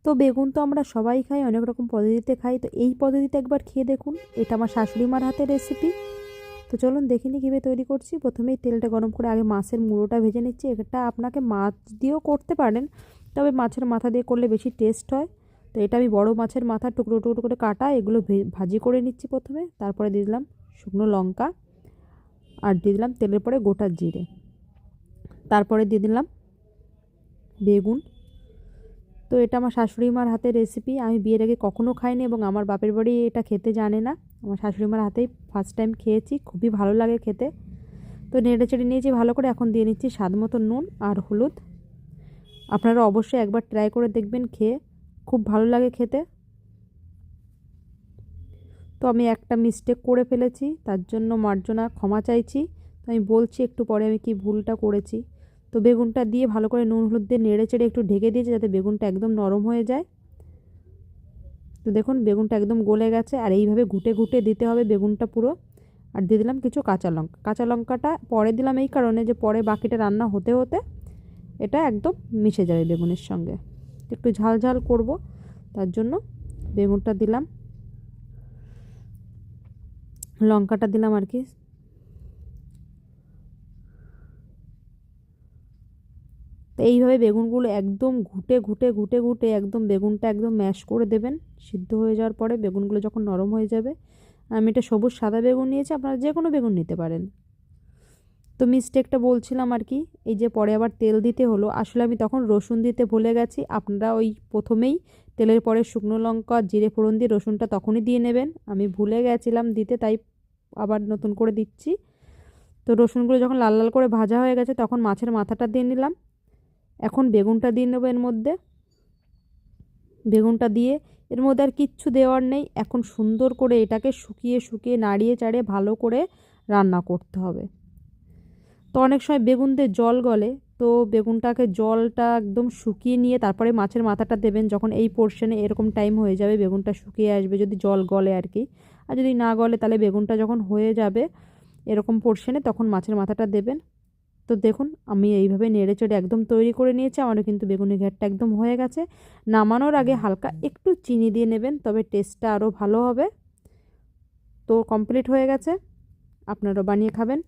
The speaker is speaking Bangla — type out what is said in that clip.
তো বেগুন তো আমরা সবাই খাই, অনেক রকম পদ্ধতিতে খাই, তো এই পদ্ধতিতে একবার খেয়ে দেখুন। এটা আমার শাশুড়ি মার হাতের রেসিপি। তো চলুন দেখিনি কীভাবে তৈরি করছি। প্রথমেই তেলটা গরম করে আগে মাছের মুড়োটা ভেজে নিচ্ছি। এটা আপনাকে মাছ দিয়েও করতে পারেন, তবে মাছের মাথা দিয়ে করলে বেশি টেস্ট হয়। তো এটা আমি বড় মাছের মাথা টুকরো টুকরো করে কাটা, এগুলো ভাজি করে নিচ্ছি প্রথমে। তারপরে দিয়ে দিলাম শুকনো লঙ্কা, আর দিয়ে দিলাম তেলের পরে গোটা জিরে, তারপরে দিয়ে দিলাম বেগুন। তো এটা আমার শাশুড়ি মার হাতের রেসিপি, আমি বিয়ের আগে কখনো খাইনি এবং আমার বাপের বাড়ি এটা খেতে জানে না। আমার শাশুড়ি মার হাতেই ফার্স্ট টাইম খেয়েছি, খুবই ভালো লাগে খেতে। তো নেড়ে চেড়ে নিয়েছি ভালো করে। এখন দিয়ে নিচ্ছি স্বাদ মতো নুন আর হলুদ। আপনারা অবশ্যই একবার ট্রাই করে দেখবেন, খেয়ে খুব ভালো লাগে খেতে। তো আমি একটা মিস্টেক করে ফেলেছি, তার জন্য মার্জনা ক্ষমা চাইছি। তো আমি বলছি একটু পরে আমি কি ভুলটা করেছি। তো বেগুনটা দিয়ে ভালো করে নুন হলুদ দিয়ে নেড়ে চেড়ে একটু ঢেকে দিয়েছি, যাতে বেগুনটা একদম নরম হয়ে যায়। তো দেখুন বেগুনটা একদম গলে গেছে, আর এইভাবে ঘুটে ঘুটে দিতে হবে বেগুনটা পুরো। আর দিয়ে দিলাম কিছু কাঁচা লঙ্কা। কাঁচা লঙ্কাটা পরে দিলাম এই কারণে যে পরে বাকিটা রান্না হতে হতে এটা একদম মিশে যাবে বেগুনের সঙ্গে। একটু ঝাল ঝাল করব, তার জন্য বেগুনটা দিলাম, লঙ্কাটা দিলাম আর কি। তো এইভাবে বেগুনগুলো একদম ঘুটে ঘুটে ঘুটে ঘুটে একদম বেগুনটা একদম ম্যাশ করে দেবেন। সিদ্ধ হয়ে যাওয়ার পরে বেগুনগুলো যখন নরম হয়ে যাবে, আমি এটা সবুজ সাদা বেগুন নিয়েছি, আপনারা যে কোনো বেগুন নিতে পারেন। তো মিস্টেকটা বলছিলাম আর কি, এই যে পরে আবার তেল দিতে হলো, আসলে আমি তখন রসুন দিতে ভুলে গেছি। আপনারা ওই প্রথমেই তেলের পরে শুকনো লঙ্কা জিরে ফোড়ন দিয়ে রসুনটা তখনই দিয়ে নেবেন। আমি ভুলে গেছিলাম দিতে, তাই আবার নতুন করে দিচ্ছি। তো রসুনগুলো যখন লাল লাল করে ভাজা হয়ে গেছে, তখন মাছের মাথাটা দিয়ে নিলাম। এখন বেগুনটা দিয়ে নেবো এর মধ্যে। বেগুনটা দিয়ে এর মধ্যে আর কিচ্ছু দেওয়ার নেই। এখন সুন্দর করে এটাকে শুকিয়ে শুকিয়ে নাড়িয়ে চাড়িয়ে ভালো করে রান্না করতে হবে। তো অনেক সময় বেগুন দিয়ে জল গলে, তো বেগুনটাকে জলটা একদম শুকিয়ে নিয়ে তারপরে মাছের মাথাটা দেবেন। যখন এই পোর্শনে এরকম টাইম হয়ে যাবে, বেগুনটা শুকিয়ে আসবে, যদি জল গলে আর কি। আর যদি না গলে, তাহলে বেগুনটা যখন হয়ে যাবে এরকম পোর্শনে, তখন মাছের মাথাটা দেবেন। তো দেখুন আমি এইভাবে নেড়ে চেড়ে একদম তৈরি করে নিয়েছি। আমারও কিন্তু বেগুনের ঘ্যাটটা একদম হয়ে গেছে। নামানোর আগে হালকা একটু চিনি দিয়ে নেবেন, তবে টেস্টটা আরও ভালো হবে। তো কমপ্লিট হয়ে গেছে, আপনারাও বানিয়ে খাবেন।